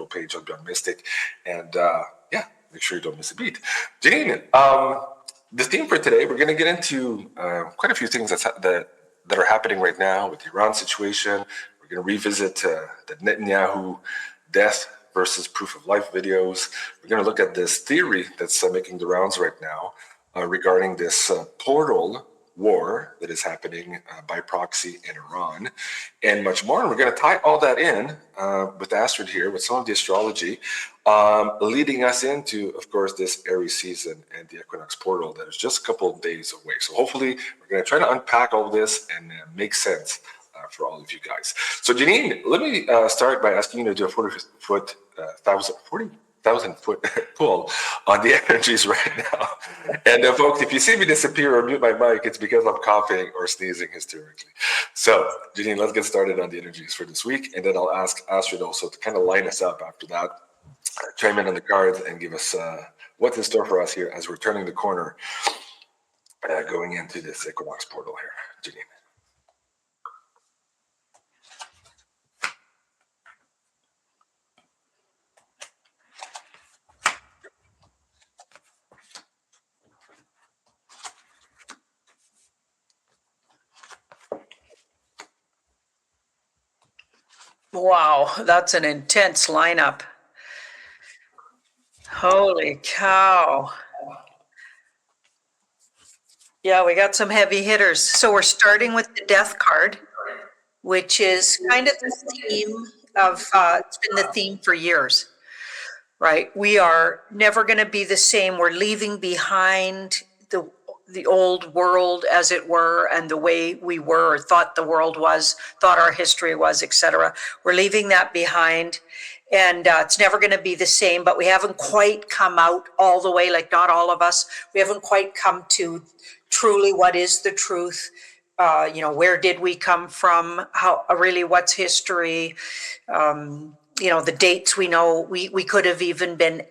page on Beyond Mystic. And yeah, make sure you don't miss a beat. Janine, the theme for today, we're going to get into quite a few things that are happening right now with the Iran situation. We're going to revisit the Netanyahu death versus proof of life videos. We're going to look at this theory that's making the rounds right now regarding this portal war that is happening by proxy in Iran, and much more. And we're going to tie all that in with Astrid here, with some of the astrology, leading us into, of course, this Aries season and the equinox portal that is just a couple of days away. So hopefully we're going to try to unpack all this and make sense for all of you guys. So Janine, let me start by asking you to do a 40,000-foot pull on the energies right now. And folks, if you see me disappear or mute my mic, it's because I'm coughing or sneezing hysterically. So Janine, let's get started on the energies for this week. And then I'll ask Astrid also to kind of line us up after that, chime in on the cards and give us what's in store for us here as we're turning the corner going into this equinox portal here. Janine. Wow, that's an intense lineup. Holy cow. Yeah, we got some heavy hitters. So we're starting with the death card, which is kind of the theme of, it's been the theme for years, right? We are never going to be the same. We're leaving behind the old world, as it were, and the way we were or thought the world was, thought our history was, etc. We're leaving that behind, and it's never going to be the same, but we haven't quite come out all the way, like not all of us. We haven't quite come to truly what is the truth. Where did we come from? How really, what's history? The dates we know, we could have even been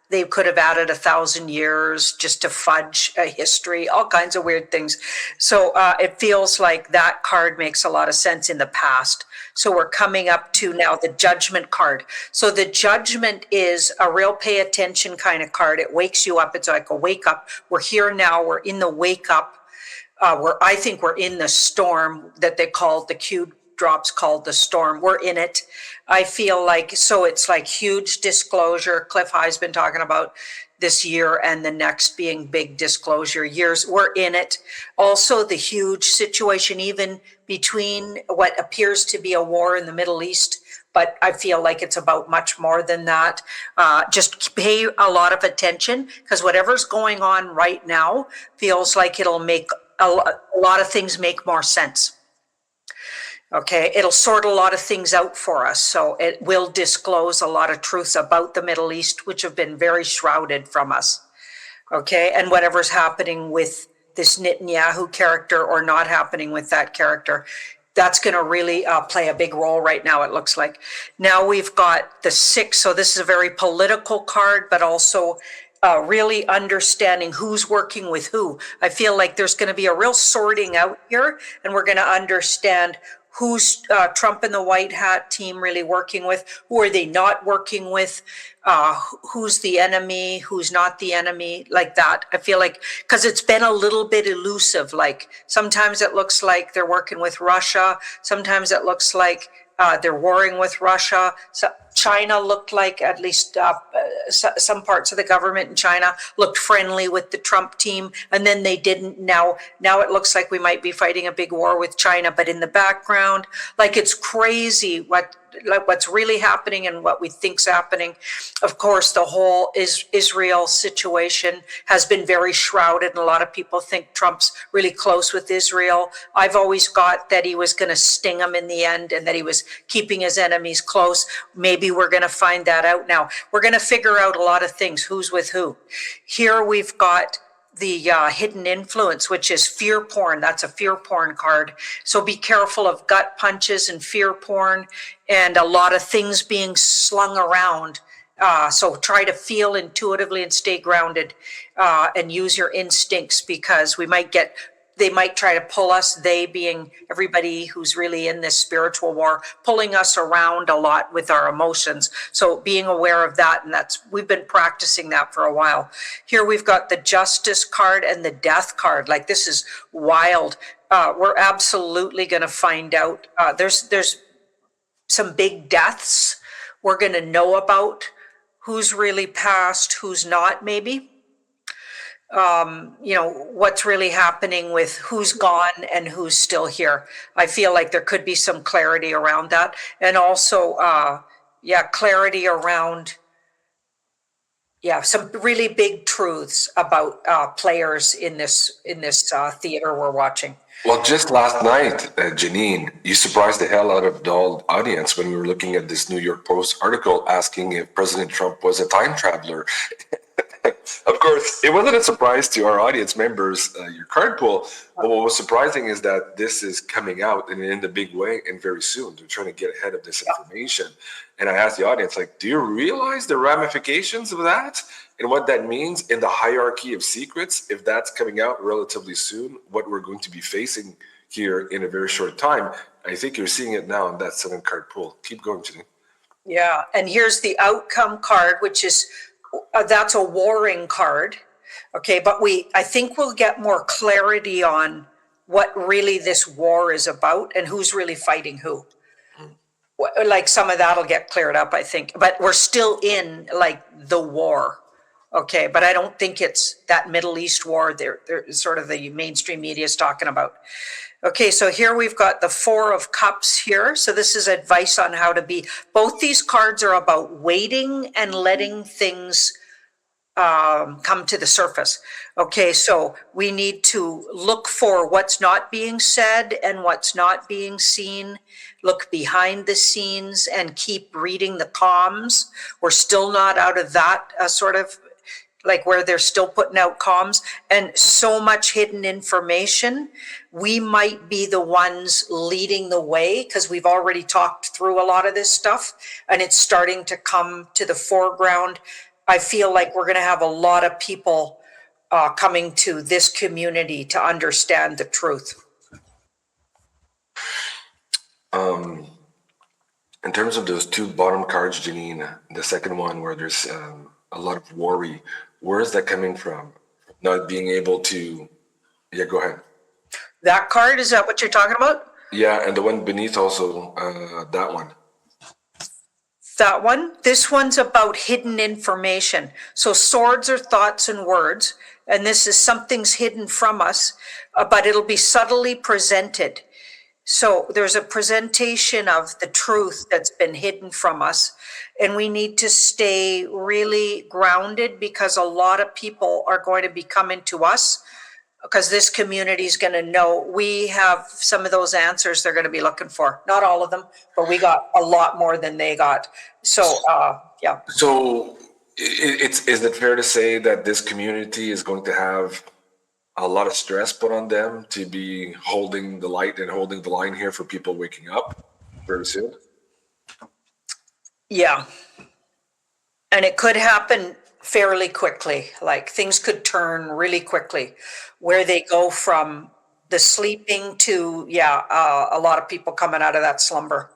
they could have added 1,000 years just to fudge a history, all kinds of weird things. So it feels like that card makes a lot of sense in the past. So we're coming up to now the judgment card. So the judgment is a real pay attention kind of card. It wakes you up. It's like a wake up. We're here now. We're in the wake up. I think we're in the storm that they called the Q drops called the storm. We're in it. I feel like, so it's like huge disclosure. Cliff High's been talking about this year and the next being big disclosure years. We're in it. Also the huge situation, even between what appears to be a war in the Middle East, but I feel like it's about much more than that. Just pay a lot of attention, because whatever's going on right now feels like it'll make a lot of things make more sense. Okay, it'll sort a lot of things out for us. So it will disclose a lot of truths about the Middle East, which have been very shrouded from us. Okay, and whatever's happening with this Netanyahu character or not happening with that character, that's going to really play a big role right now, it looks like. Now we've got the 6, so this is a very political card, but also really understanding who's working with who. I feel like there's going to be a real sorting out here, and we're going to understand who's Trump and the White Hat team really working with, who are they not working with, who's the enemy, who's not the enemy, like that. I feel like, because it's been a little bit elusive, like sometimes it looks like they're working with Russia, sometimes it looks like they're warring with Russia. So China looked like, at least some parts of the government in China looked friendly with the Trump team, and then they didn't. Now it looks like we might be fighting a big war with China, but in the background, like, it's crazy what's really happening and what we think's happening. Of course, the whole Israel situation has been very shrouded, and a lot of people think Trump's really close with Israel. I've always got that he was going to sting them in the end, and that he was keeping his enemies close. Maybe we're going to find that out now. We're going to figure out a lot of things, who's with who. Here we've got the hidden influence, which is fear porn. That's a fear porn card. So be careful of gut punches and fear porn and a lot of things being slung around. So try to feel intuitively and stay grounded and use your instincts, because we might get they might try to pull us, they being everybody who's really in this spiritual war, pulling us around a lot with our emotions. So being aware of that, and we've been practicing that for a while. Here we've got the justice card and the death card. Like, this is wild. We're absolutely going to find out. There's some big deaths we're going to know about, who's really passed, who's not, maybe. What's really happening with who's gone and who's still here. I feel like there could be some clarity around that. And also, clarity around, some really big truths about players in this theater we're watching. Well, just last night, Janine, you surprised the hell out of the whole audience when we were looking at this New York Post article asking if President Trump was a time traveler. Of course, it wasn't a surprise to our audience members, your card pool. But what was surprising is that this is coming out in a big way and very soon. They're trying to get ahead of this information. And I asked the audience, like, do you realize the ramifications of that and what that means in the hierarchy of secrets? If that's coming out relatively soon, what we're going to be facing here in a very short time. I think you're seeing it now in that 7-card pool. Keep going, Janine. Yeah, and here's the outcome card, which is that's a warring card. Okay, but I think we'll get more clarity on what really this war is about and who's really fighting who. Like, some of that'll get cleared up, I think, but we're still in like the war. Okay, but I don't think it's that Middle East war they're sort of the mainstream media is talking about. Okay, so here we've got the 4 of Cups here. So this is advice on how to be. Both these cards are about waiting and letting things come to the surface. Okay, so we need to look for what's not being said and what's not being seen. Look behind the scenes and keep reading the comms. We're still not out of that sort of like where they're still putting out comms, and so much hidden information. We might be the ones leading the way because we've already talked through a lot of this stuff and it's starting to come to the foreground. I feel like we're going to have a lot of people coming to this community to understand the truth. In terms of those 2 bottom cards, Janine, the second one where there's a lot of worry, where is that coming from? Not being able to, go ahead. That card, is that what you're talking about? Yeah, and the one beneath also, that one. That one? This one's about hidden information. So swords are thoughts and words, and this is something's hidden from us, but it'll be subtly presented. So there's a presentation of the truth that's been hidden from us, and we need to stay really grounded because a lot of people are going to be coming to us because this community is going to know we have some of those answers they're going to be looking for. Not all of them, but we got a lot more than they got. So, yeah. So is it fair to say that this community is going to have a lot of stress put on them to be holding the light and holding the line here for people waking up very soon? Yeah. And it could happen fairly quickly. Like, things could turn really quickly where they go from the sleeping to, a lot of people coming out of that slumber.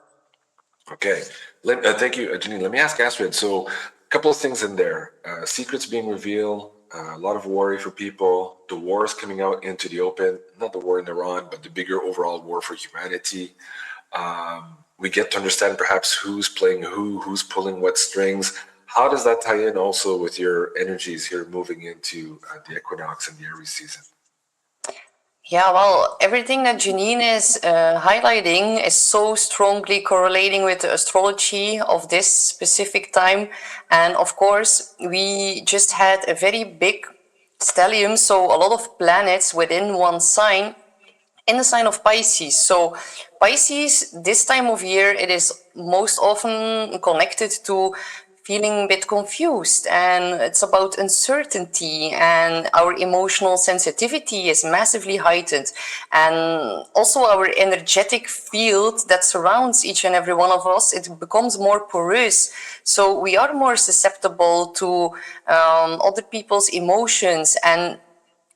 Okay. Thank you, Janine. Let me ask Astrid. So a couple of things in there. Secrets being revealed, a lot of worry for people. The war is coming out into the open. Not the war in Iran, but the bigger overall war for humanity. We get to understand perhaps who's playing who's pulling what strings. How does that tie in also with your energies here moving into the equinox and the Aries season? Yeah, well, everything that Janine is highlighting is so strongly correlating with the astrology of this specific time. And of course, we just had a very big stellium, so a lot of planets within one sign in the sign of Pisces. So Pisces, this time of year, it is most often connected to feeling a bit confused, and it's about uncertainty, and our emotional sensitivity is massively heightened, and also our energetic field that surrounds each and every one of us, it becomes more porous, so we are more susceptible to other people's emotions. And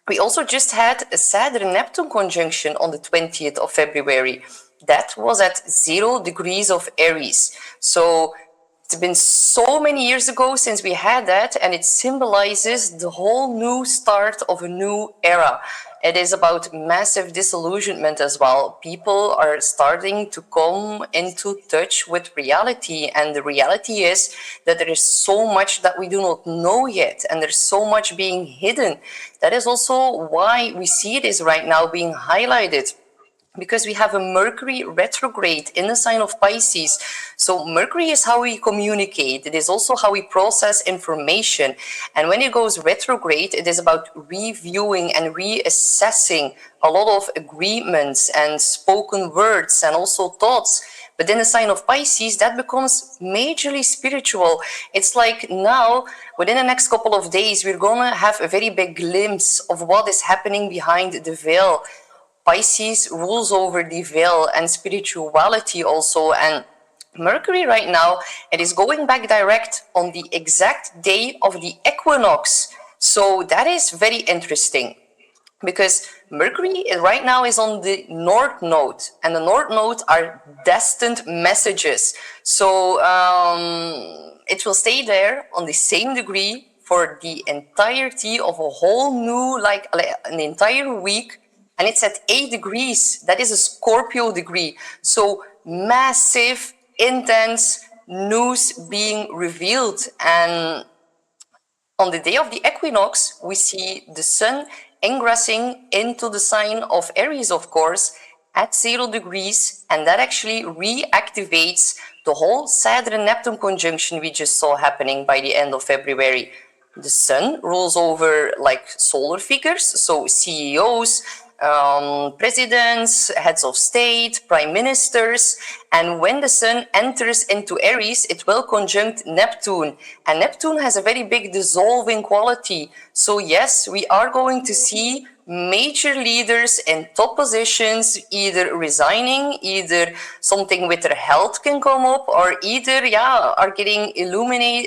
We also just had a Saturn-Neptune conjunction on the 20th of February. That was at 0 degrees of Aries. So it's been so many years ago since we had that, and it symbolizes the whole new start of a new era. It is about massive disillusionment as well. People are starting to come into touch with reality, and the reality is that there is so much that we do not know yet, and there's so much being hidden. That is also why we see this right now being highlighted, because we have a Mercury retrograde in the sign of Pisces. So Mercury is how we communicate. It is also how we process information. And when it goes retrograde, it is about reviewing and reassessing a lot of agreements and spoken words and also thoughts. But in the sign of Pisces, that becomes majorly spiritual. It's like now, within the next couple of days, we're going to have a very big glimpse of what is happening behind the veil. Pisces rules over the veil and spirituality also. And Mercury right now, it is going back direct on the exact day of the equinox. So that is very interesting, because Mercury right now is on the North Node, and the North Node are destined messages. So it will stay there on the same degree for the entirety of a whole new, like an entire week. And it's at 8 degrees. That is a Scorpio degree. So massive, intense news being revealed. And on the day of the equinox, we see the sun ingressing into the sign of Aries, of course, at 0 degrees. And that actually reactivates the whole Saturn-Neptune conjunction we just saw happening by the end of February. The sun rules over like solar figures, so CEOs, presidents, heads of state, prime ministers. And when the sun enters into Aries, it will conjunct Neptune. And Neptune has a very big dissolving quality. So yes, we are going to see major leaders in top positions either resigning, either something with their health can come up, or either are getting eliminated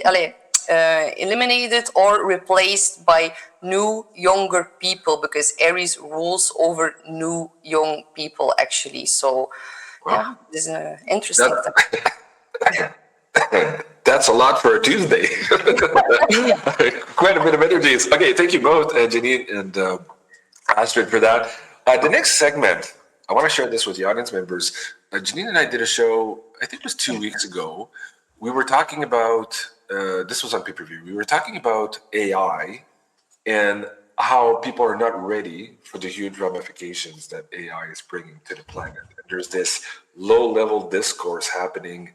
or replaced by new younger people, because Aries rules over new young people actually. So yeah, this is an interesting That, that's a lot for a Tuesday. Quite a bit of energies. Okay, thank you both, Janine and Astrid, for that. The next segment, I want to share this with the audience members. Janine and I did a show, I think it was 2 weeks ago. We were talking about, this was on pay-per-view, we were talking about AI and how people are not ready for the huge ramifications that AI is bringing to the planet. And there's this low-level discourse happening,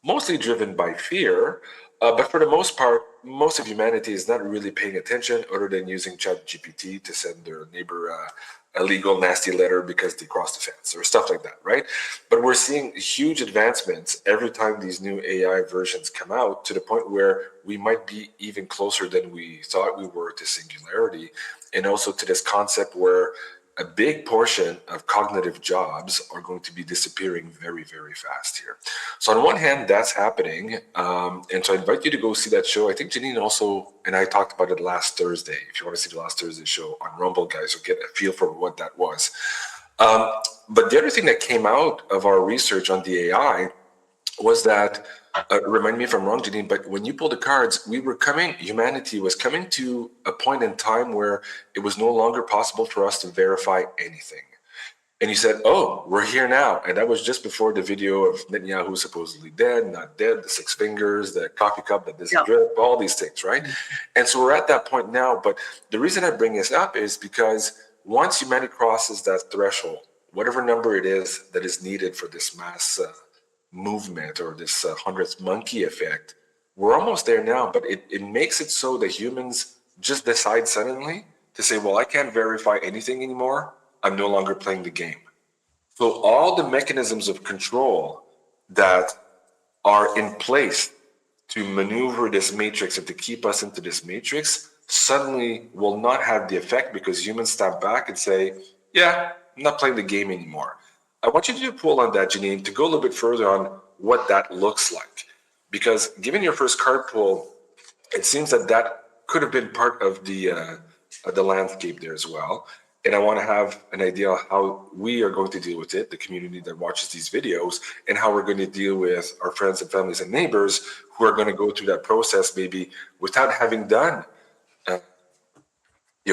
mostly driven by fear, but for the most part, most of humanity is not really paying attention, other than using ChatGPT to send their neighbor a legal nasty letter because they crossed the fence or stuff like that, right? But we're seeing huge advancements every time these new AI versions come out, to the point where we might be even closer than we thought we were to singularity, and also to this concept where a big portion of cognitive jobs are going to be disappearing very, very fast here. So on one hand, that's happening. And so I invite you to go see that show. I think Janine also and I talked about it last Thursday. If you want to see the last Thursday show on Rumble, guys, you'll get a feel for what that was. But the other thing that came out of our research on the AI was that, remind me if I'm wrong, Janine, but when you pulled the cards, humanity was coming to a point in time where it was no longer possible for us to verify anything. And you said, oh, we're here now. And that was just before the video of Netanyahu supposedly dead, not dead, the 6 fingers, the coffee cup that doesn't drip, all these things, right? And so we're at that point now. But the reason I bring this up is because once humanity crosses that threshold, whatever number it is that is needed for this mass movement or this 100th monkey effect, we're almost there now. But it makes it so that humans just decide suddenly to say, well, I can't verify anything anymore. I'm no longer playing the game. So all the mechanisms of control that are in place to maneuver this matrix and to keep us into this matrix suddenly will not have the effect, because humans step back and say, yeah, I'm not playing the game anymore. I want you to do a poll on that, Janine, to go a little bit further on what that looks like. Because given your first card pull, it seems that could have been part of the the landscape there as well. And I want to have an idea of how we are going to deal with it, the community that watches these videos, and how we're going to deal with our friends and families and neighbors who are going to go through that process maybe without having done the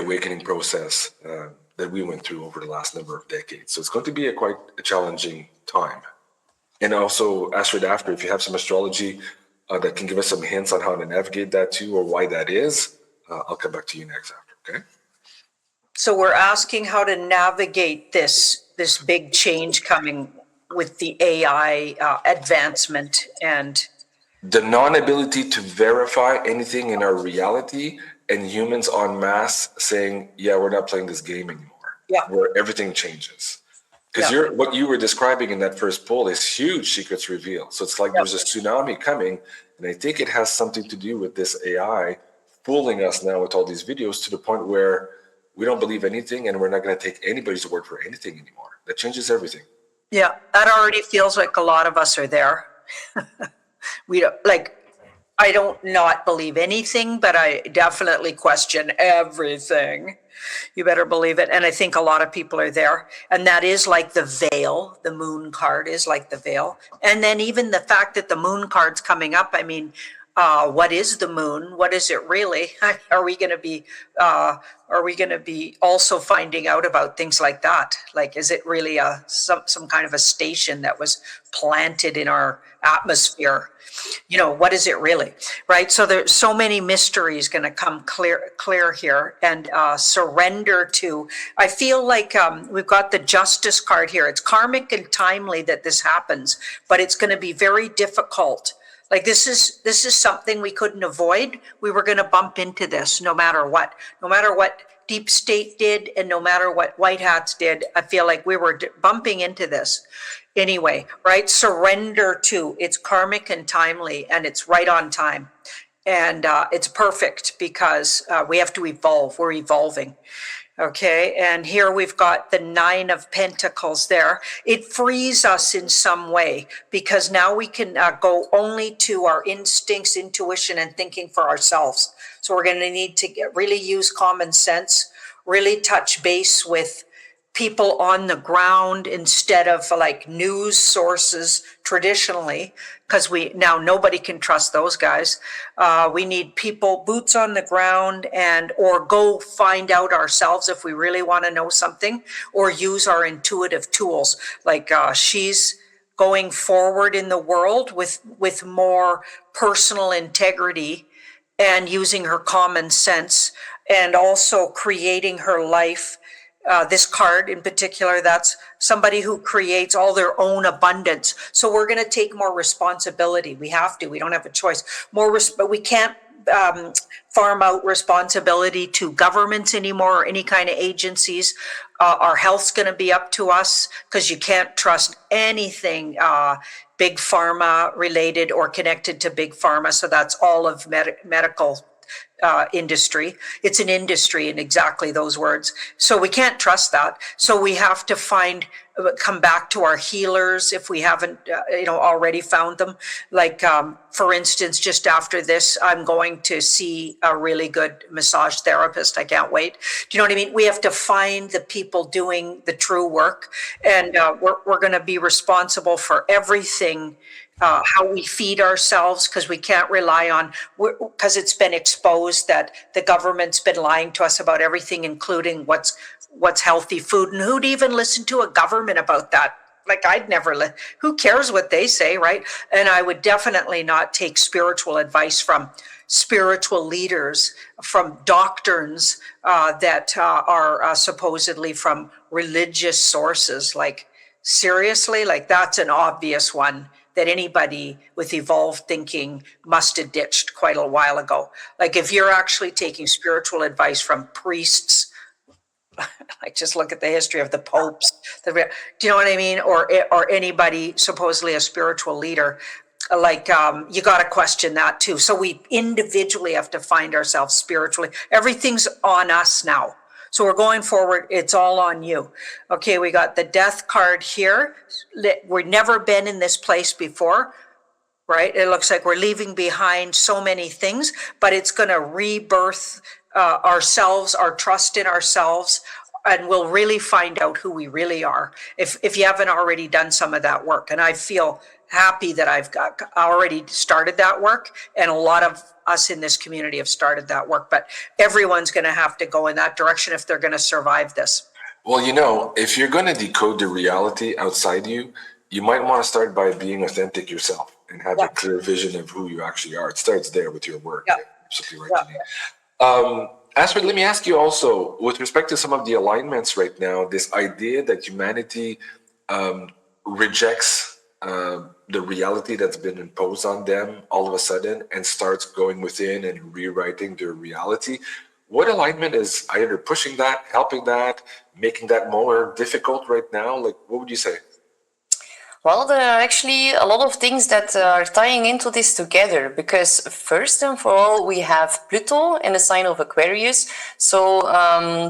awakening process that we went through over the last number of decades. So it's going to be quite a challenging time. And also, Astrid, after, if you have some astrology that can give us some hints on how to navigate that too, or why that is, I'll come back to you next after, okay? So we're asking how to navigate this big change coming with the AI advancement and the non-ability to verify anything in our reality, and humans en masse saying, yeah, we're not playing this game anymore. Yeah. Where everything changes. Because what you were describing in that first poll is huge secrets revealed. So it's like there's a tsunami coming, and I think it has something to do with this AI fooling us now with all these videos to the point where we don't believe anything and we're not going to take anybody's word for anything anymore. That changes everything. Yeah, that already feels like a lot of us are there. We don't I don't not believe anything, but I definitely question everything. You better believe it. And I think a lot of people are there. And that is like the veil. The moon card is like the veil. And then even the fact that the moon card's coming up, I mean, what is the moon? What is it really? Are we going to be also finding out about things like that? Like, is it really some kind of a station that was planted in our atmosphere? You know, what is it really, right? So there's so many mysteries going to come clear here, and surrender to. I feel like we've got the justice card here. It's karmic and timely that this happens, but it's going to be very difficult. Like this is something we couldn't avoid. We were going to bump into this no matter what deep state did, and no matter what white hats did. I feel like we were bumping into this anyway, right? Surrender to. It's karmic and timely, and it's right on time. And it's perfect because we have to evolve. We're evolving. Okay, and here we've got the 9 of Pentacles there. It frees us in some way because now we can go only to our instincts, intuition, and thinking for ourselves. So we're going to need to really use common sense, really touch base with people on the ground instead of like news sources traditionally, because now nobody can trust those guys. We need people, boots on the ground, or go find out ourselves if we really want to know something, or use our intuitive tools. Like she's going forward in the world with more personal integrity and using her common sense, and also creating her life. This card in particular, that's somebody who creates all their own abundance. So we're going to take more responsibility. We have to. We don't have a choice. But we can't farm out responsibility to governments anymore, or any kind of agencies. Our health's going to be up to us, because you can't trust anything big pharma related or connected to big pharma. So that's all of medical industry. It's an industry in exactly those words. So we can't trust that. So we have to come back to our healers if we haven't, already found them. Like, for instance, just after this, I'm going to see a really good massage therapist. I can't wait. Do you know what I mean? We have to find the people doing the true work, and we're going to be responsible for everything. How we feed ourselves, because we can't rely on, because it's been exposed that the government's been lying to us about everything, including what's healthy food. And who'd even listen to a government about that? Like, I'd never, who cares what they say, right? And I would definitely not take spiritual advice from spiritual leaders, from doctrines that are supposedly from religious sources. Like, seriously, like that's an obvious one that anybody with evolved thinking must have ditched quite a while ago. Like, if you're actually taking spiritual advice from priests, like just look at the history of the popes, do you know what I mean? Or anybody supposedly a spiritual leader, like you got to question that too. So we individually have to find ourselves spiritually. Everything's on us now. So we're going forward. It's all on you. Okay, we got the death card here. We've never been in this place before, right? It looks like we're leaving behind so many things, but it's going to rebirth ourselves, our trust in ourselves, and we'll really find out who we really are if you haven't already done some of that work. And I feel happy that I've already started that work, and a lot of us in this community have started that work. But everyone's going to have to go in that direction if they're going to survive this. Well, if you're going to decode the reality outside you, you might want to start by being authentic yourself and have a clear vision of who you actually are. It starts there with your work. Yeah. Absolutely right, Janine. Astrid, let me ask you also, with respect to some of the alignments right now, this idea that humanity rejects the reality that's been imposed on them all of a sudden and starts going within and rewriting their reality. What alignment is either pushing that, helping that, making that more difficult right now? Like, what would you say? Well, there are actually a lot of things that are tying into this together because first and for all, we have Pluto in the sign of Aquarius. So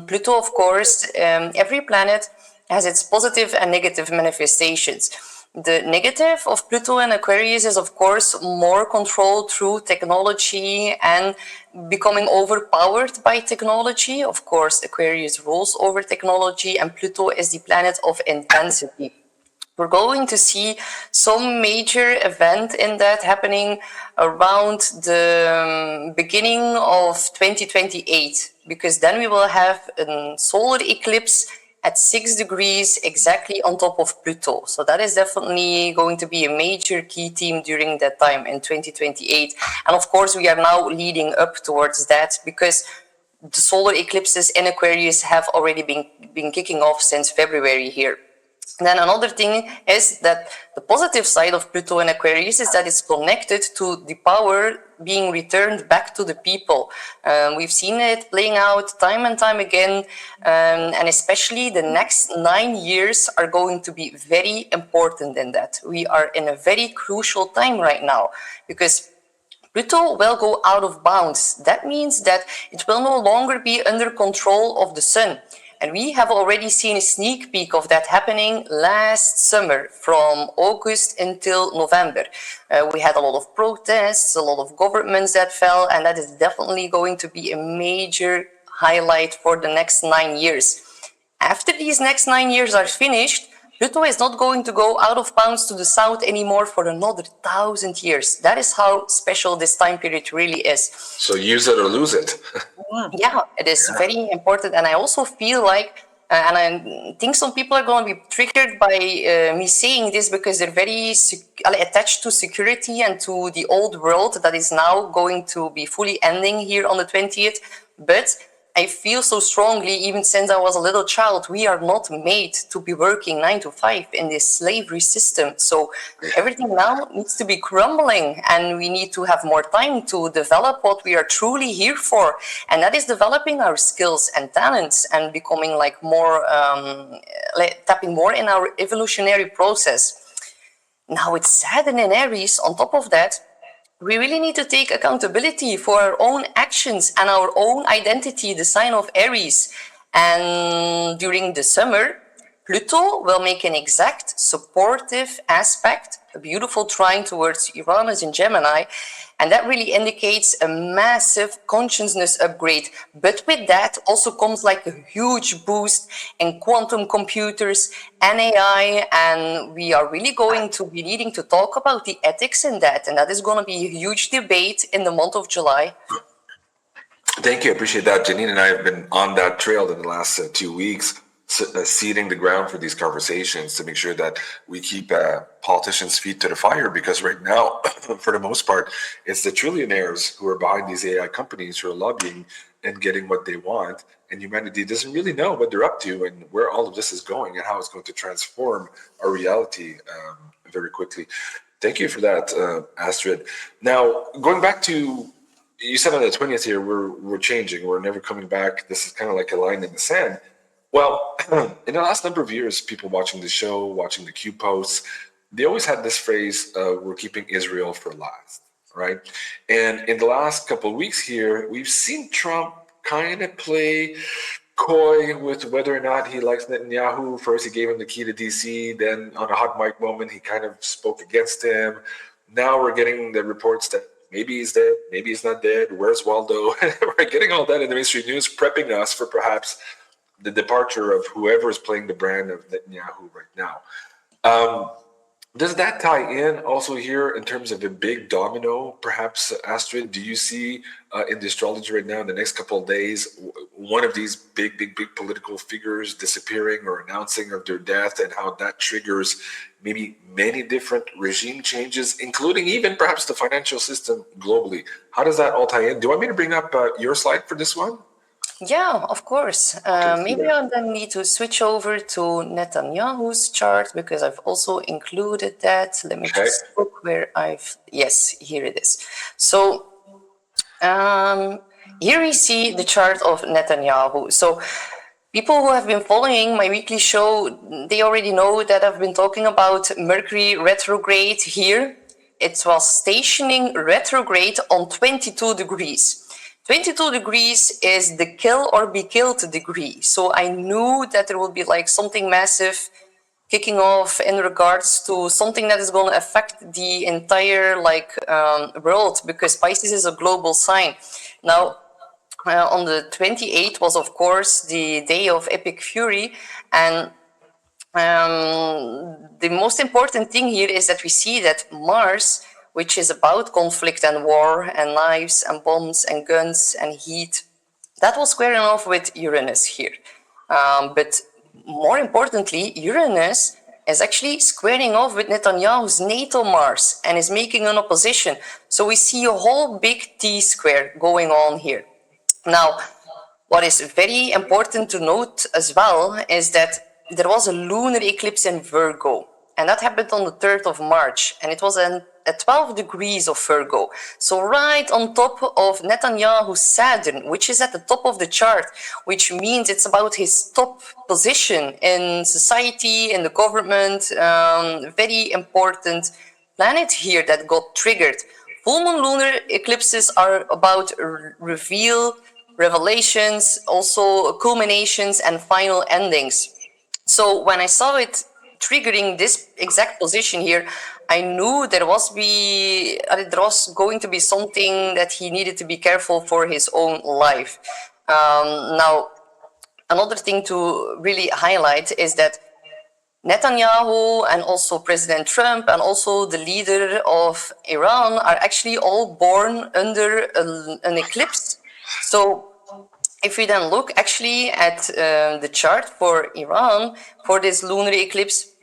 Pluto, of course, every planet has its positive and negative manifestations. The negative of Pluto and Aquarius is, of course, more control through technology and becoming overpowered by technology. Of course, Aquarius rules over technology and Pluto is the planet of intensity. We're going to see some major event in that happening around the beginning of 2028, because then we will have a solar eclipse at 6 degrees exactly on top of Pluto. So that is definitely going to be a major key theme during that time in 2028. And of course, we are now leading up towards that because the solar eclipses in Aquarius have already been kicking off since February here. And then another thing is that the positive side of Pluto in Aquarius is that it's connected to the power being returned back to the people. We've seen it playing out time and time again, and especially the next 9 years are going to be very important in that. We are in a very crucial time right now because Pluto will go out of bounds. That means that it will no longer be under control of the Sun. And we have already seen a sneak peek of that happening last summer from August until November. We had a lot of protests, a lot of governments that fell, and that is definitely going to be a major highlight for the next 9 years. After these next 9 years are finished, Pluto is not going to go out of bounds to the south anymore for another 1,000 years. That is how special this time period really is. So use it or lose it. Yeah, it is very important. And I also feel like, and I think some people are going to be triggered by me saying this because they're very attached to security and to the old world that is now going to be fully ending here on the 20th. But I feel so strongly, even since I was a little child, we are not made to be working 9 to 5 in this slavery system. So everything now needs to be crumbling and we need to have more time to develop what we are truly here for. And that is developing our skills and talents and becoming like more, tapping more in our evolutionary process. Now it's sad and in Aries, on top of that, we really need to take accountability for our own actions and our own identity, the sign of Aries. And during the summer, Pluto will make an exact supportive aspect, a beautiful trine towards Uranus in Gemini, and that really indicates a massive consciousness upgrade. But with that also comes like a huge boost in quantum computers and AI, and we are really going to be needing to talk about the ethics in that, and that is going to be a huge debate in the month of July. Thank you. I appreciate that. Janine and I have been on that trail in the last 2 weeks, seeding the ground for these conversations to make sure that we keep politicians' feet to the fire, because right now, for the most part, it's the trillionaires who are behind these AI companies who are lobbying and getting what they want, and humanity doesn't really know what they're up to and where all of this is going and how it's going to transform our reality very quickly. Thank you for that, Astrid. Now, going back to, you said on the 20th here, we're changing, we're never coming back. This is kind of like a line in the sand. Well, in the last number of years, people watching the show, watching the Q posts, they always had this phrase, we're keeping Israel for last, right? And in the last couple of weeks here, we've seen Trump kind of play coy with whether or not he likes Netanyahu. First, he gave him the key to DC. Then on a hot mic moment, he kind of spoke against him. Now we're getting the reports that maybe he's dead, maybe he's not dead, where's Waldo? We're getting all that in the mainstream news, prepping us for perhaps the departure of whoever is playing the brand of Netanyahu right now. Does that tie in also here in terms of a big domino, perhaps, Astrid? Do you see in the astrology right now in the next couple of days one of these big political figures disappearing or announcing of their death, and how that triggers maybe many different regime changes, including even perhaps the financial system globally? How does that all tie in? Do you want me to bring up your slide for this one? Yeah, of course. Maybe I then need to switch over to Netanyahu's chart because I've also included that. Let me just look where yes, here it is. So here we see the chart of Netanyahu. So people who have been following my weekly show, they already know that I've been talking about Mercury retrograde here. It was stationing retrograde on 22 degrees. 22 degrees is the kill or be killed degree. So I knew that there would be like something massive kicking off in regards to something that is going to affect the entire world, because Pisces is a global sign. Now, on the 28th was, of course, the day of epic fury. And the most important thing here is that we see that Mars, which is about conflict and war and knives and bombs and guns and heat, that was squaring off with Uranus here. But more importantly, Uranus is actually squaring off with Netanyahu's natal Mars and is making an opposition. So we see a whole big T-square going on here. Now, what is very important to note as well is that there was a lunar eclipse in Virgo, and that happened on the 3rd of March, and it was at 12 degrees of Virgo. So right on top of Netanyahu's Saturn, which is at the top of the chart, which means it's about his top position in society, in the government, very important planet here that got triggered. Full moon lunar eclipses are about revelations, also culminations and final endings. So when I saw it triggering this exact position here, I knew there was going to be something that he needed to be careful for his own life. Now, another thing to really highlight is that Netanyahu and also President Trump and also the leader of Iran are actually all born under an eclipse. So if we then look actually at the chart for Iran for this lunar eclipse,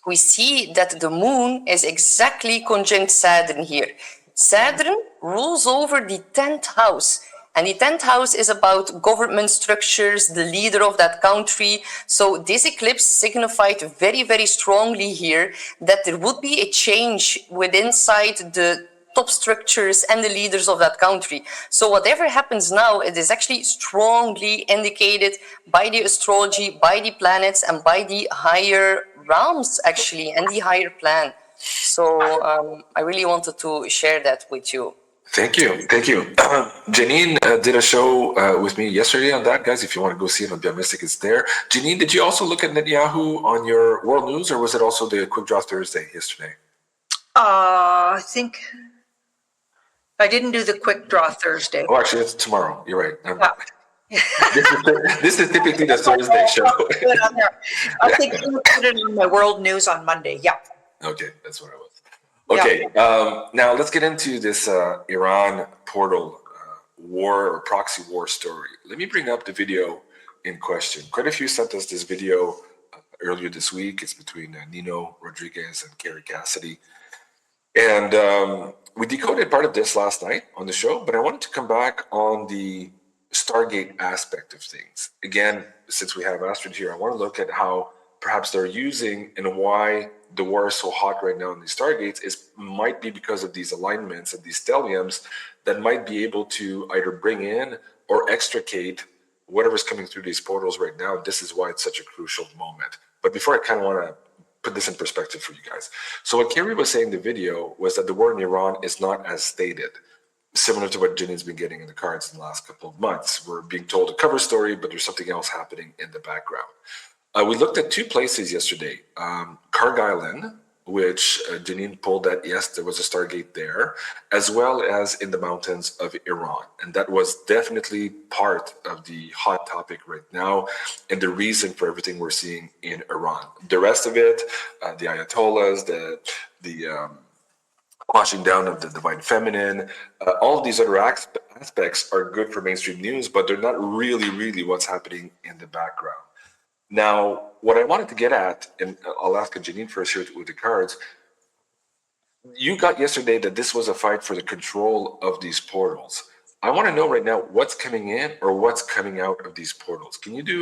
we see that the moon is exactly conjunct Saturn here. Saturn rules over the 10th house. And the 10th house is about government structures, the leader of that country. So this eclipse signified very, very strongly here that there would be a change inside the top structures and the leaders of that country. So whatever happens now, it is actually strongly indicated by the astrology, by the planets, and by the higher realms, actually, and the higher plan. So I really wanted to share that with you. Thank you. Janine did a show with me yesterday on that, guys. If you want to go see it on Mystic, it's there. Janine, did you also look at Netanyahu on your World News, or was it also the Quick Draw Thursday yesterday? I think I didn't do the Quick Draw Thursday. Oh, actually, it's tomorrow. You're right. This is typically the Thursday show. I think you put it on my World News on Monday. Yeah. Okay, that's what I was. Okay, now let's get into this Iran portal war or proxy war story. Let me bring up the video in question. Quite a few sent us this video earlier this week. It's between Nino Rodriguez and Carrie Cassidy. And we decoded part of this last night on the show, but I wanted to come back on the Stargate aspect of things. Again, since we have Astrid here, I want to look at how perhaps they're using and why the war is so hot right now in these Stargates might be because of these alignments and these stelliums that might be able to either bring in or extricate whatever's coming through these portals right now. This is why it's such a crucial moment. But before, I kind of want to put this in perspective for you guys. So what Kerry was saying in the video was that the war in Iran is not as stated, similar to what Janine's been getting in the cards in the last couple of months. We're being told a cover story, but there's something else happening in the background. We looked at two places yesterday. Cargill, which Janine pulled that, yes, there was a Stargate there, as well as in the mountains of Iran. And that was definitely part of the hot topic right now and the reason for everything we're seeing in Iran. The rest of it, the Ayatollahs, the quashing down of the divine feminine, all of these other aspects are good for mainstream news, but they're not really what's happening in the background. Now, what I wanted to get at, and I'll ask Janine first here with the cards, you got yesterday that this was a fight for the control of these portals. I want to know right now what's coming in or what's coming out of these portals. Can you do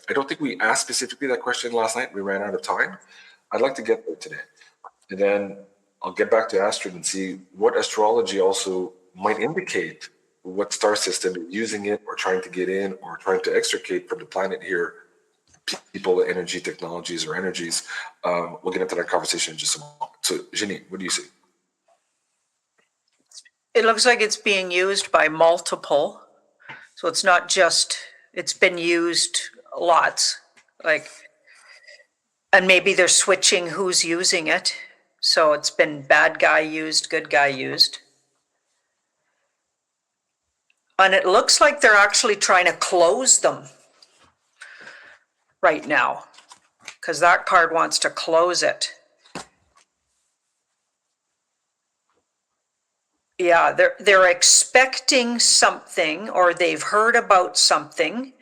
I don't think we asked specifically that question last night. We ran out of time. I'd like to get there today. And then I'll get back to Astrid and see what astrology also might indicate what star system is using it or trying to get in or trying to extricate from the planet here, people, energy, technologies, or energies. We'll get into that conversation in just a moment. So, Janine, what do you see? It looks like it's being used by multiple. So it's not just, it's been used lots. Like, and maybe they're switching who's using it. So it's been bad guy used, good guy used. And it looks like they're actually trying to close them right now, because that card wants to close it. Yeah, they're expecting something, or they've heard about something,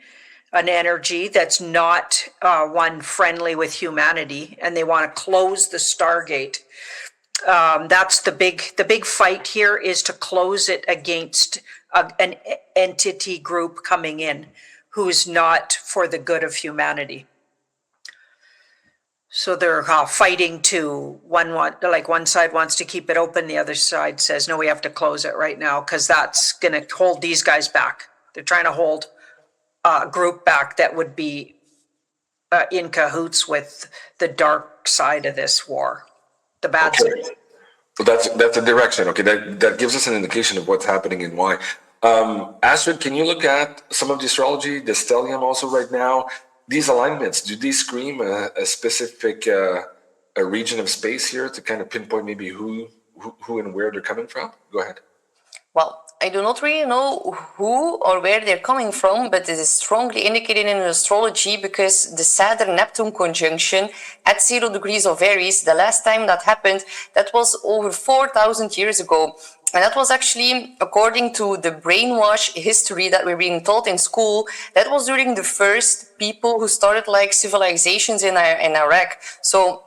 an energy that's not one friendly with humanity, and they want to close the Stargate. That's the big fight here, is to close it against an entity group coming in who's not for the good of humanity. So they're fighting to one side wants to keep it open, the other side says no, we have to close it right now because that's going to hold these guys back. They're trying to hold a group back that would be in cahoots with the dark side of this war, the bad side. So that's a direction. Okay, that gives us an indication of what's happening and why. Astrid, can you look at some of the astrology, the stellium also right now? These alignments, do these scream a specific a region of space here to kind of pinpoint maybe who and where they're coming from? Go ahead. Well, I do not really know who or where they're coming from, but it is strongly indicated in astrology because the Saturn-Neptune conjunction at 0 degrees of Aries, the last time that happened, that was over 4,000 years ago. And that was actually, according to the brainwash history that we're being taught in school, that was during the first people who started like civilizations in Iraq. So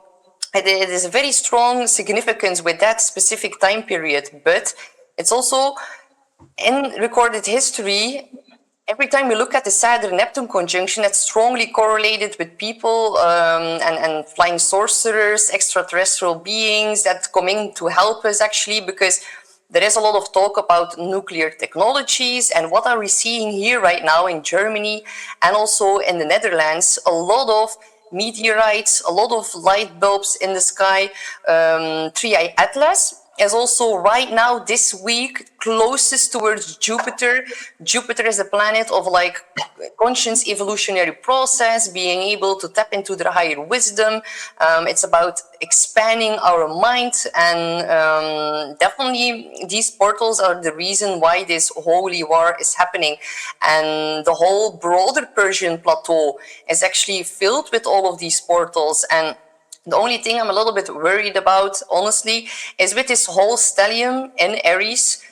it is a very strong significance with that specific time period, but it's also in recorded history. Every time we look at the Saturn-Neptune conjunction, that's strongly correlated with people and flying sorcerers, extraterrestrial beings that come in to help us actually, because there is a lot of talk about nuclear technologies, and what are we seeing here right now in Germany and also in the Netherlands? A lot of meteorites, a lot of light bulbs in the sky. 3i Atlas is also right now this week closest towards Jupiter. Jupiter is a planet of like conscious evolutionary process, being able to tap into their higher wisdom. It's about expanding our mind, and definitely these portals are the reason why this holy war is happening. And the whole broader Persian plateau is actually filled with all of these portals. And the only thing I'm a little bit worried about, honestly, is with this whole stellium in Aries,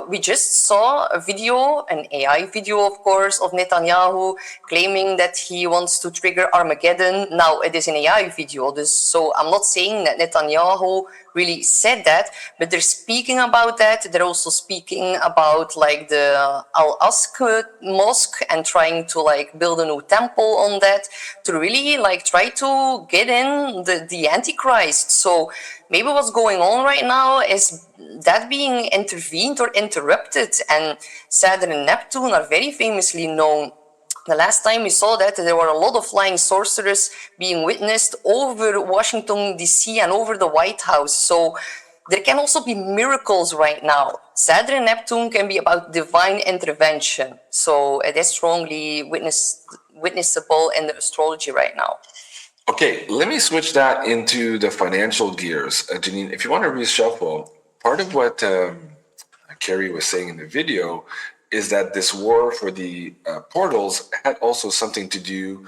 we just saw a video, an AI video, of course, of Netanyahu claiming that he wants to trigger Armageddon. Now, it is an AI video, so I'm not saying that Netanyahu really said that, but they're speaking about that. They're also speaking about like the Al-Aqsa mosque and trying to like build a new temple on that to really like try to get in the Antichrist. So maybe what's going on right now is that being intervened or interrupted, and Saturn and Neptune are very famously known. The last time we saw that, there were a lot of flying sorcerers being witnessed over Washington, D.C. and over the White House. So there can also be miracles right now. Saturn and Neptune can be about divine intervention. So it is strongly witnessable in the astrology right now. Okay, let me switch that into the financial gears. Janine, if you want to reshuffle, part of what Kerry was saying in the video is that this war for the portals had also something to do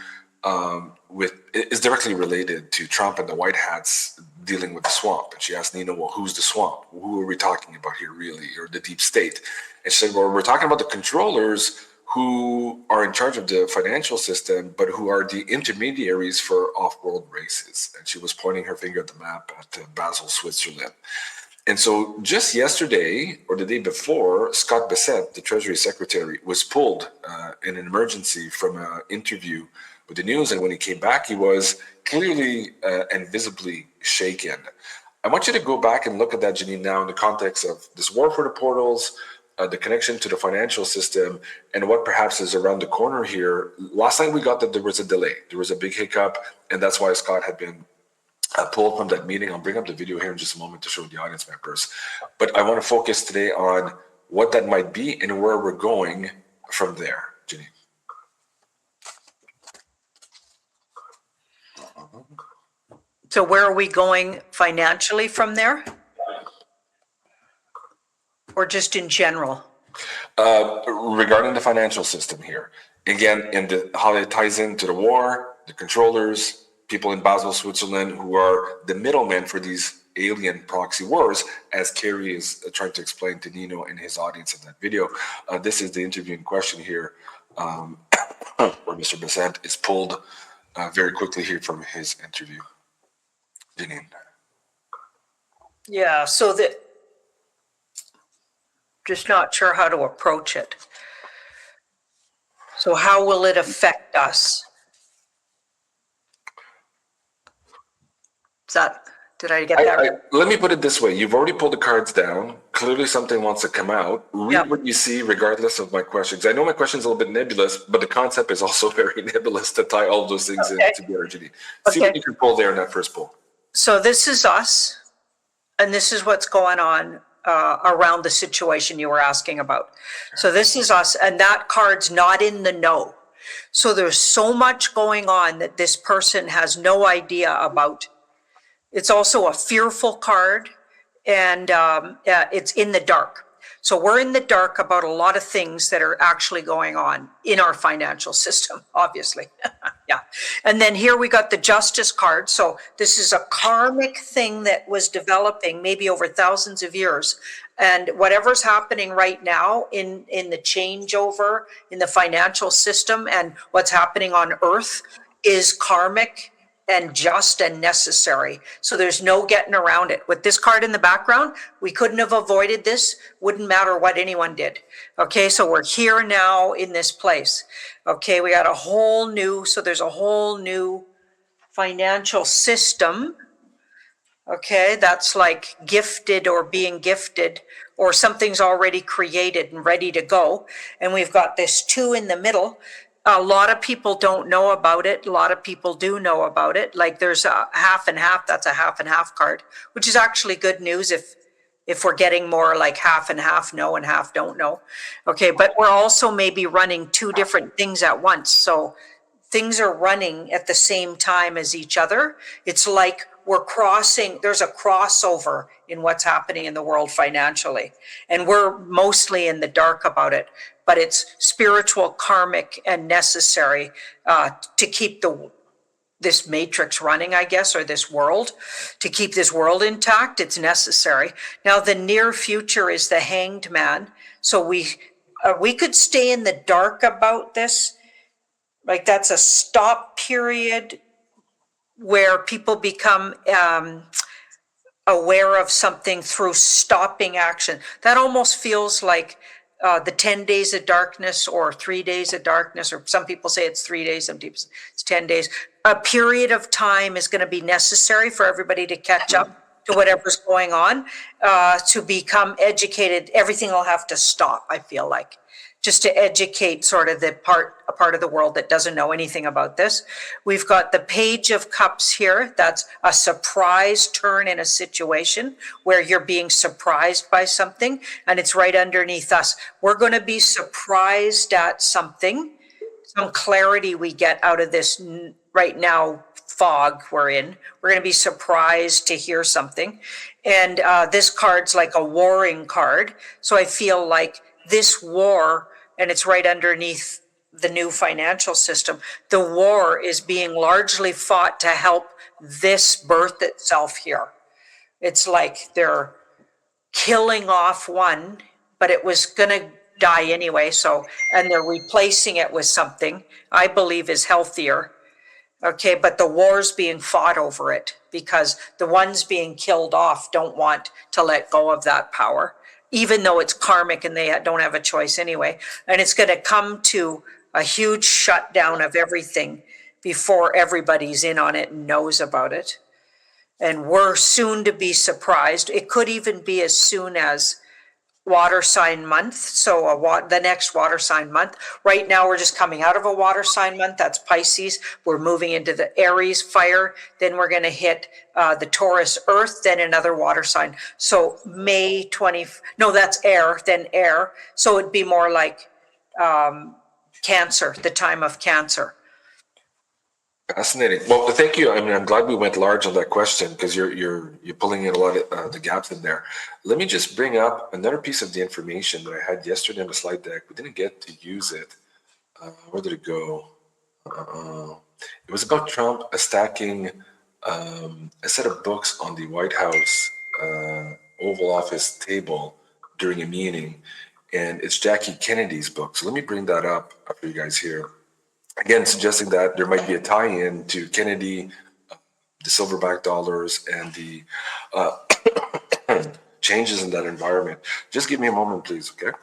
with, is directly related to Trump and the White Hats dealing with the swamp. And she asked Nina, well, who's the swamp? Who are we talking about here, really? Or the deep state? And she said, well, we're talking about the controllers who are in charge of the financial system, but who are the intermediaries for off-world races. And she was pointing her finger at the map at Basel, Switzerland. And so just yesterday or the day before, Scott Bessent, the Treasury Secretary, was pulled in an emergency from an interview with the news. And when he came back, he was clearly and visibly shaken. I want you to go back and look at that, Janine, now in the context of this war for the portals, the connection to the financial system, and what perhaps is around the corner here. Last night we got that there was a delay. There was a big hiccup, and that's why Scott had been pulled from that meeting. I'll bring up the video here in just a moment to show the audience members. But I want to focus today on what that might be and where we're going from there. Janine. So where are we going financially from there? Or just in general? Regarding the financial system here, again, how it ties into the war, the controllers, people in Basel, Switzerland, who are the middlemen for these alien proxy wars, as Kerry is trying to explain to Nino and his audience in that video. This is the interview in question here, where Mr. Bessent is pulled very quickly here from his interview. Janine. Yeah, so that, just not sure how to approach it. So how will it affect us? Did I get that right? Let me put it this way. You've already pulled the cards down. Clearly something wants to come out. Read what you see regardless of my questions. I know my question's a little bit nebulous, but the concept is also very nebulous to tie all those things in together, Janine. See what you can pull there in that first pull. So this is us, and this is what's going on around the situation you were asking about. So this is us, and that card's not in the know. So there's so much going on that this person has no idea about. It's also a fearful card, and it's in the dark. So we're in the dark about a lot of things that are actually going on in our financial system, obviously. Yeah. And then here we got the Justice card. So this is a karmic thing that was developing maybe over thousands of years. And whatever's happening right now in the changeover in the financial system and what's happening on Earth is karmic and just and necessary. So there's no getting around it. With this card in the background, we couldn't have avoided this. Wouldn't matter what anyone did. Okay, so we're here now in this place. Okay, we got there's a whole new financial system. Okay, that's like gifted or being gifted, or something's already created and ready to go. And we've got this 2 in the middle. A lot of people don't know about it. A lot of people do know about it. Like there's a half and half. That's a half and half card, which is actually good news if we're getting more like half and half know and half don't know. Okay, but we're also maybe running 2 different things at once. So things are running at the same time as each other. It's like there's a crossover in what's happening in the world financially. And we're mostly in the dark about it, but it's spiritual, karmic, and necessary to keep this matrix running, I guess, or this world. To keep this world intact, it's necessary. Now, the near future is the Hanged Man. So we could stay in the dark about this. Like that's a stop period where people become aware of something through stopping action. That almost feels like the 10 days of darkness or 3 days of darkness, or some people say it's 3 days, some people say it's 10 days. A period of time is going to be necessary for everybody to catch up to whatever's going on, to become educated. Everything will have to stop, I feel like, just to educate sort of a part of the world that doesn't know anything about this. We've got the Page of Cups here. That's a surprise turn in a situation where you're being surprised by something, and it's right underneath us. We're going to be surprised at something, some clarity we get out of this right now fog we're in. We're going to be surprised to hear something. And this card's like a warring card. So I feel like this war, and it's right underneath the new financial system, the war is being largely fought to help this birth itself here. It's like they're killing off one, but it was going to die anyway. So, and they're replacing it with something I believe is healthier. Okay, but the war's being fought over it because the ones being killed off don't want to let go of that power, even though it's karmic and they don't have a choice anyway. And it's going to come to a huge shutdown of everything before everybody's in on it and knows about it. And we're soon to be surprised. It could even be as soon as water sign month. So the next water sign month. Right now, we're just coming out of a water sign month. That's Pisces. We're moving into the Aries fire. Then we're going to hit the Taurus earth, then another water sign. So May 20, no, that's air, then air. So it'd be more like Cancer, the time of Cancer. Fascinating. Well, thank you. I mean, I'm glad we went large on that question because you're pulling in a lot of the gaps in there. Let me just bring up another piece of the information that I had yesterday on the slide deck. We didn't get to use it. Where did it go? It was about Trump stacking a set of books on the White House Oval Office table during a meeting, and it's Jackie Kennedy's book. So let me bring that up for you guys here. Again, suggesting that there might be a tie-in to Kennedy, the silverback dollars, and the changes in that environment. Just give me a moment, please, okay?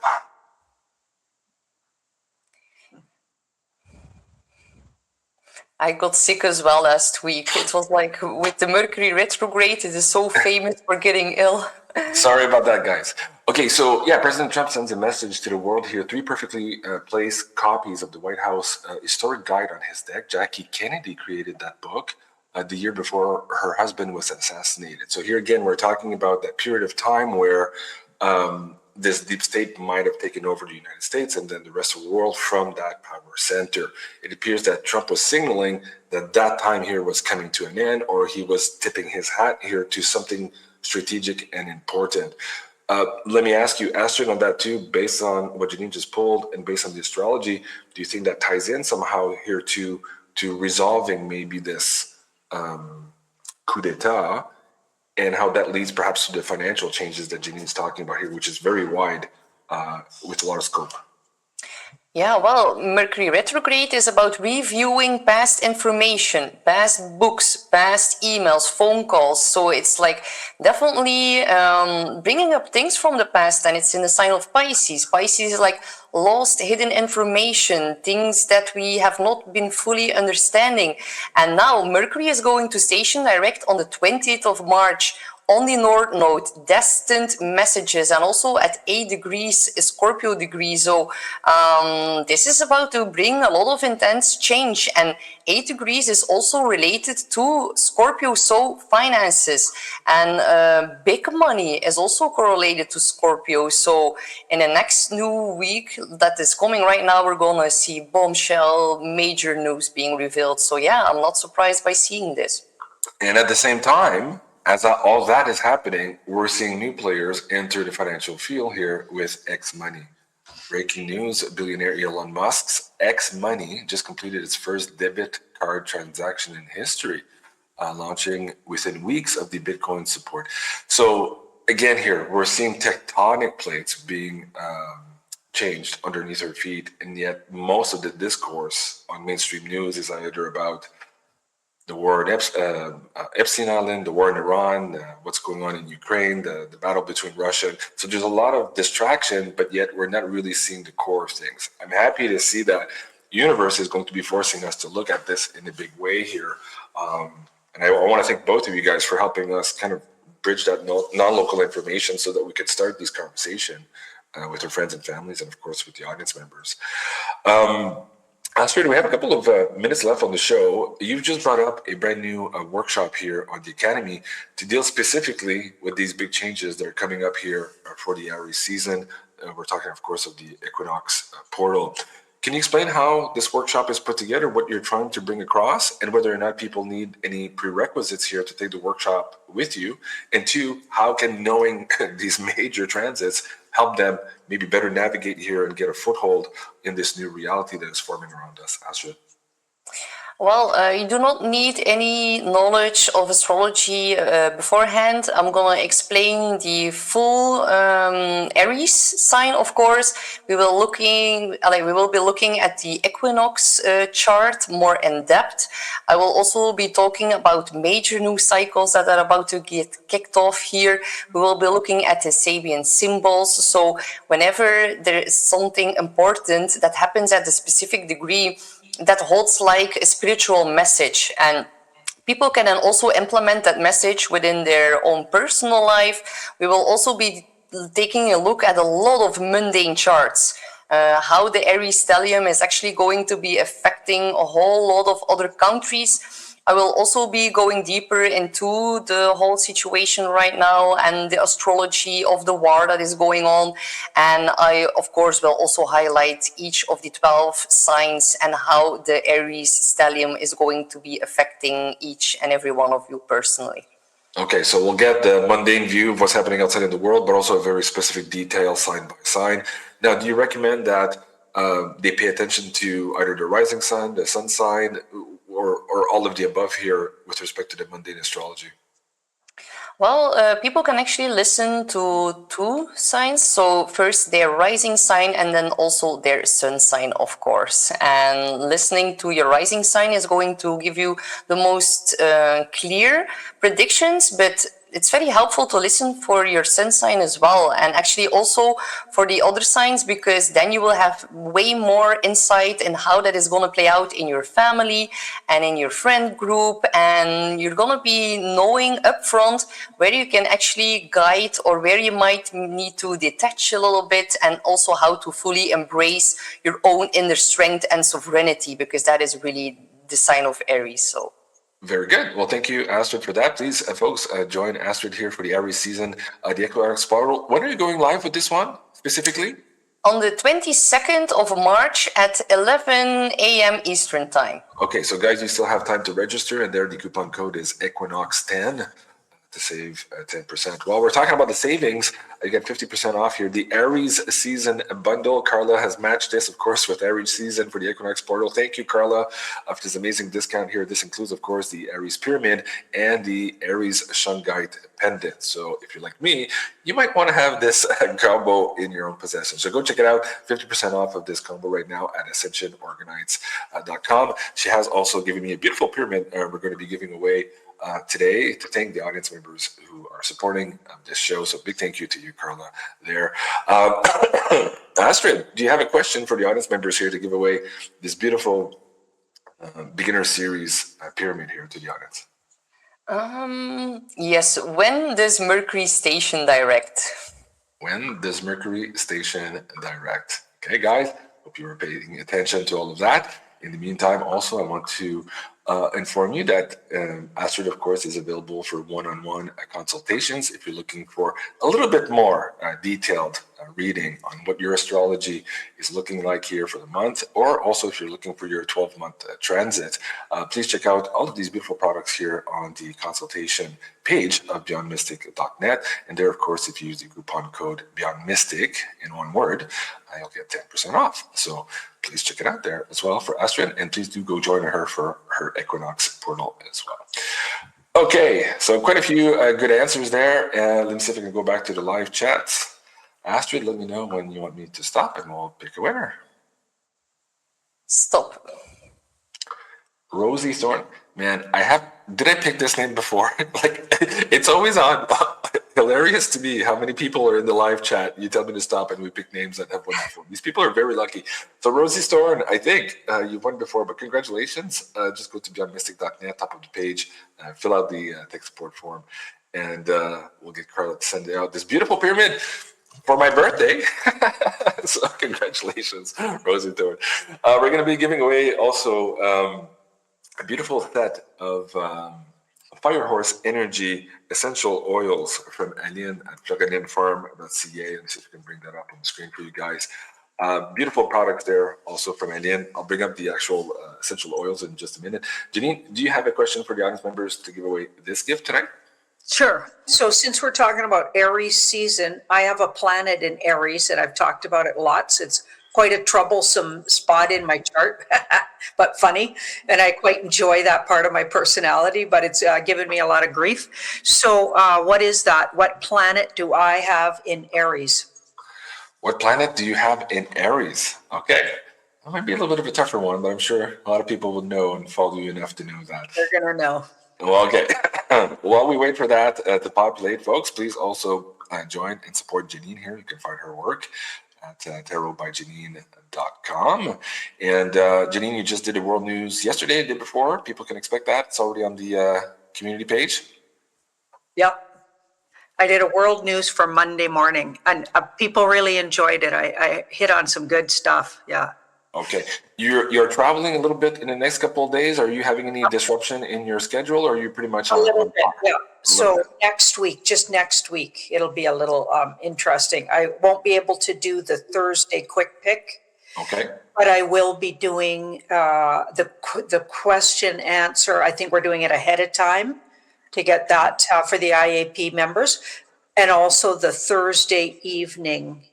I got sick as well last week. It was like with the Mercury retrograde, it is so famous for getting ill. Sorry about that, guys. Okay, so yeah, President Trump sends a message to the world here. 3 perfectly placed copies of the White House historic guide on his deck. Jackie Kennedy created that book the year before her husband was assassinated. So here again, we're talking about that period of time where this deep state might have taken over the United States and then the rest of the world from that power center. It appears that Trump was signaling that that time here was coming to an end, or he was tipping his hat here to something strategic and important. Let me ask you, Astrid, on that too, based on what Janine just pulled and based on the astrology, do you think that ties in somehow here to resolving maybe this coup d'etat and how that leads perhaps to the financial changes that Janine's talking about here, which is very wide with a lot of scope? Yeah, well, Mercury retrograde is about reviewing past information, past books, past emails, phone calls. So it's like definitely bringing up things from the past, and it's in the sign of Pisces. Pisces is like lost, hidden information, things that we have not been fully understanding. And now Mercury is going to station direct on the 20th of March on the North Node, destined messages, and also at 8 degrees, Scorpio degree. So this is about to bring a lot of intense change. And 8 degrees is also related to Scorpio, so finances. And big money is also correlated to Scorpio. So in the next new week that is coming right now, we're going to see bombshell, major news being revealed. So yeah, I'm not surprised by seeing this. And at the same time, as all that is happening, we're seeing new players enter the financial field here with X Money. Breaking news, billionaire Elon Musk's X Money just completed its first debit card transaction in history, launching within weeks of the Bitcoin support. So again here, we're seeing tectonic plates being changed underneath our feet, and yet most of the discourse on mainstream news is either about the war at Epstein Island, the war in Iran, what's going on in Ukraine, the battle between Russia. So there's a lot of distraction, but yet we're not really seeing the core of things. I'm happy to see that the universe is going to be forcing us to look at this in a big way here. And I want to thank both of you guys for helping us kind of bridge that non-local information so that we could start this conversation with our friends and families and, of course, with the audience members. Astrid, we have a couple of minutes left on the show. You've just brought up a brand new workshop here on the Academy to deal specifically with these big changes that are coming up here for the Aries season. We're talking, of course, of the equinox portal. Can you explain how this workshop is put together, what you're trying to bring across, and whether or not people need any prerequisites here to take the workshop with you? And two, how can knowing these major transits help them maybe better navigate here and get a foothold in this new reality that is forming around us? Astrid. Well, you do not need any knowledge of astrology beforehand. I'm gonna explain the full Aries sign. Of course, we will be looking at the equinox chart more in depth. I will also be talking about major new cycles that are about to get kicked off here. We will be looking at the Sabian symbols. So whenever there is something important that happens at a specific degree, that holds like a spiritual message, and people can then also implement that message within their own personal life. We will also be taking a look at a lot of mundane charts, how the Aries stellium is actually going to be affecting a whole lot of other countries. I will also be going deeper into the whole situation right now and the astrology of the war that is going on. And I, of course, will also highlight each of the 12 signs and how the Aries stellium is going to be affecting each and every one of you personally. Okay, so we'll get the mundane view of what's happening outside in the world, but also a very specific detail sign by sign. Now, do you recommend that they pay attention to either the rising sign, the sun sign, or all of the above here with respect to the mundane astrology? Well, people can actually listen to two signs. So first their rising sign and then also their sun sign, of course. And listening to your rising sign is going to give you the most clear predictions, but it's very helpful to listen for your sun sign as well, and actually also for the other signs, because then you will have way more insight in how that is going to play out in your family and in your friend group, and you're going to be knowing upfront where you can actually guide or where you might need to detach a little bit, and also how to fully embrace your own inner strength and sovereignty, because that is really the sign of Aries. So very good. Well, thank you, Astrid, for that. Please, folks, join Astrid here for the Aries season, the Equinox Spiral. When are you going live with this one specifically? On the 22nd of March at 11 a.m. Eastern Time. Okay, so guys, you still have time to register, and there the coupon code is Equinox10 to save 10%. While we're talking about the savings, you get 50% off here. The Aries season bundle. Carla has matched this, of course, with Aries season for the Equinox portal. Thank you, Carla, for this amazing discount here. This includes, of course, the Aries pyramid and the Aries shungite pendant. So if you're like me, you might want to have this combo in your own possession. So go check it out. 50% off of this combo right now at ascensionorganites.com. She has also given me a beautiful pyramid we're going to be giving away today to thank the audience members who are supporting this show. So big thank you to you, Carla, there. Astrid, do you have a question for the audience members here to give away this beautiful beginner series pyramid here to the audience? Yes. When does Mercury station direct? When does Mercury station direct? Okay, guys, hope you were paying attention to all of that. In the meantime, also, I want to inform you that Astrid, of course, is available for one-on-one consultations if you're looking for a little bit more detailed reading on what your astrology is looking like here for the month, or also if you're looking for your 12-month transit. Please check out all of these beautiful products here on the consultation page of beyondmystic.net. And there, of course, if you use the coupon code BeyondMystic in one word, you'll get 10% off. So please check it out there as well for Astrid, and please do go join her for her Equinox portal as well. Okay, so quite a few good answers there. Let me see if I can go back to the live chats. Astrid, let me know when you want me to stop, and we'll pick a winner. Stop. Rosie Thorne. Man, did I pick this name before? Like, it's always on. Hilarious to me how many people are in the live chat. You tell me to stop and we pick names that have won before. These people are very lucky. So Rosie Thorne, I think you've won before, but congratulations. Just go to beyondmystic.net, top of the page, fill out the tech support form, and we'll get Carla to send out this beautiful pyramid for my birthday. So congratulations, Rosie Thorne. We're going to be giving away also a beautiful set of Fire Horse Energy essential oils from Aline at plugandinfarm.ca. And see if we can bring that up on the screen for you guys. Beautiful products there also from Janine. I'll bring up the actual essential oils in just a minute. Janine, do you have a question for the audience members to give away this gift tonight? Sure. So since we're talking about Aries season, I have a planet in Aries and I've talked about it lots. It's quite a troublesome spot in my chart, but funny. And I quite enjoy that part of my personality, but it's given me a lot of grief. So what is that? What planet do I have in Aries? What planet do you have in Aries? Okay. That might be a little bit of a tougher one, but I'm sure a lot of people will know and follow you enough to know that. They're going to know. Well, okay. While we wait for that to populate, folks, please also join and support Janine here. You can find her work at tarotbyjanine.com. And Janine, you just did a world news yesterday, the day before. People can expect that. It's already on the community page. Yep. I did a world news for Monday morning, and people really enjoyed it. I hit on some good stuff. Yeah. Okay. You're traveling a little bit in the next couple of days. Are you having any disruption in your schedule, or are you pretty much a little bit? Yeah. So bit. next week, just next week, it'll be a little interesting. I won't be able to do the Thursday quick pick. Okay. But I will be doing the question answer. I think we're doing it ahead of time to get that for the IAP members, and also the Thursday evening.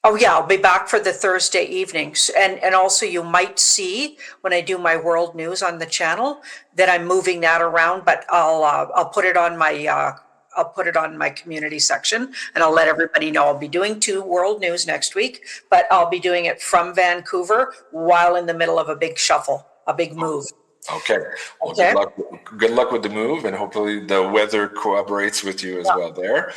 Oh yeah, I'll be back for the Thursday evenings, and also you might see when I do my world news on the channel that I'm moving that around, but I'll put it on my community section, and I'll let everybody know I'll be doing 2 world news next week, but I'll be doing it from Vancouver while in the middle of a big shuffle, a big move. Okay. Well, Okay. Good luck with the move, and hopefully the weather cooperates with you as well there.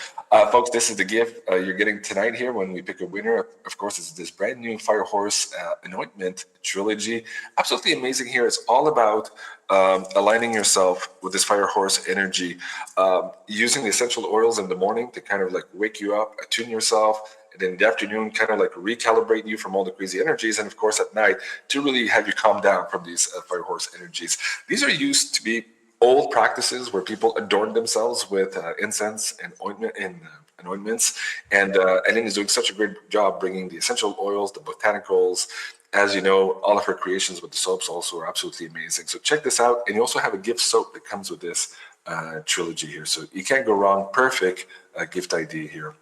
Folks, this is the gift you're getting tonight here when we pick a winner. Of course, it's this brand new Fire Horse Anointment Trilogy. Absolutely amazing here. It's all about aligning yourself with this Fire Horse energy, using the essential oils in the morning to kind of like wake you up, attune yourself, and then in the afternoon kind of like recalibrate you from all the crazy energies, and of course at night to really have you calm down from these Fire Horse energies. These are used to be old practices where people adorn themselves with incense and anointments, and Ellen is doing such a great job bringing the essential oils, the botanicals. As you know, all of her creations with the soaps also are absolutely amazing. So check this out, and you also have a gift soap that comes with this trilogy here, so you can't go wrong. Perfect gift idea here.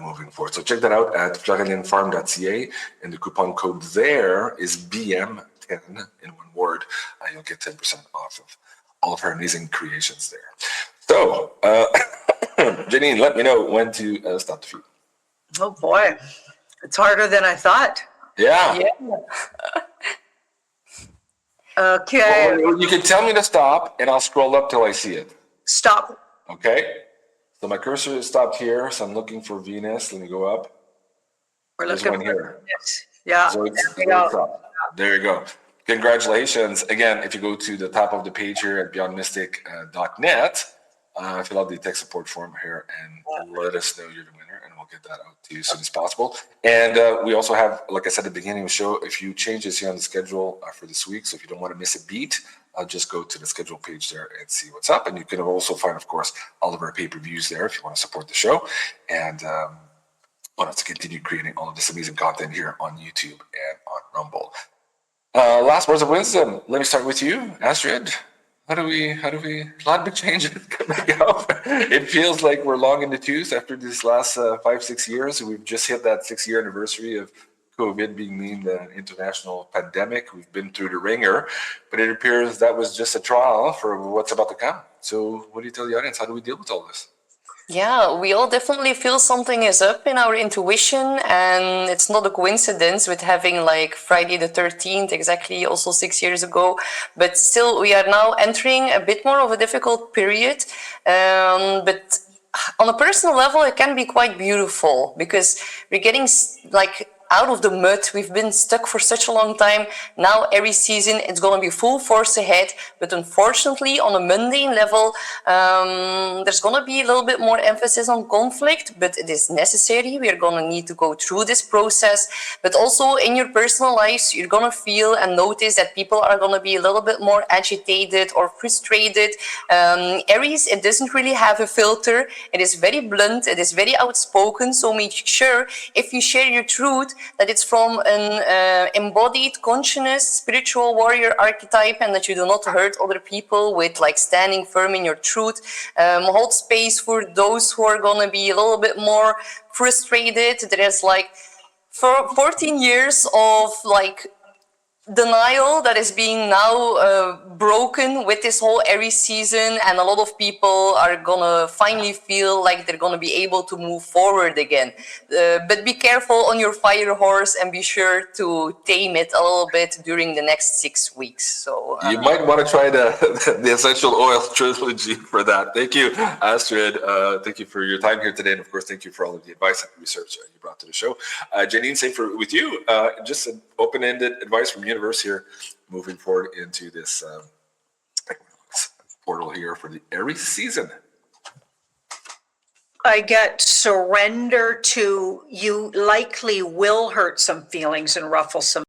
Moving forward. So check that out at florianfarm.ca, and the coupon code there is BM10 in one word. You'll get 10% off of all of her amazing creations there. So, Janine, let me know when to stop the feed. Oh boy, it's harder than I thought. Yeah. Okay. Well, you can tell me to stop, and I'll scroll up till I see it. Stop. Okay. So my cursor is stopped here, so I'm looking for Venus. Let me go up. There's one here. Yeah. So there you go. Congratulations. Again, if you go to the top of the page here at beyondmystic.net, fill out the tech support form here and let us know you're the winner, and we'll get that out to you as soon as possible. And we also have, like I said at the beginning of the show, a few changes here on the schedule for this week. So if you don't want to miss a beat, just go to the schedule page there and see what's up. And you can also find, of course, all of our pay-per-views there if you want to support the show. And want us to continue creating all of this amazing content here on YouTube and on Rumble. Last words of wisdom. Let me start with you, Astrid. How do we, a lot of big changes coming up. It feels like we're long in the tooth after these last 5-6 years. We've just hit that 6-year anniversary of COVID being named an international pandemic. We've been through the ringer, but it appears that was just a trial for what's about to come. So what do you tell the audience? How do we deal with all this? Yeah, we all definitely feel something is up in our intuition, and it's not a coincidence with having like Friday the 13th exactly also 6 years ago, but still we are now entering a bit more of a difficult period, but on a personal level it can be quite beautiful because we're getting like out of the mud. We've been stuck for such a long time. Now every season it's going to be full force ahead, but unfortunately on a mundane level there's going to be a little bit more emphasis on conflict, but it is necessary. We're going to need to go through this process, but also in your personal lives you're going to feel and notice that people are going to be a little bit more agitated or frustrated. Aries, it doesn't really have a filter. It is very blunt, it is very outspoken, so make sure if you share your truth that it's from an embodied consciousness spiritual warrior archetype, and that you do not hurt other people with like standing firm in your truth. Hold space for those who are gonna be a little bit more frustrated. There is like for 14 years of like denial that is being now broken with this whole Aries season, and a lot of people are gonna finally feel like they're gonna be able to move forward again. But be careful on your fire horse and be sure to tame it a little bit during the next 6 weeks. So you might want to try the essential oil trilogy for that. Thank you, Astrid. Thank you for your time here today, and of course, thank you for all of the advice and research you brought to the show. Janine, same with you. Just an open-ended advice from universe here, moving forward into this portal here for the Aries season. I get surrender to, you likely will hurt some feelings and ruffle some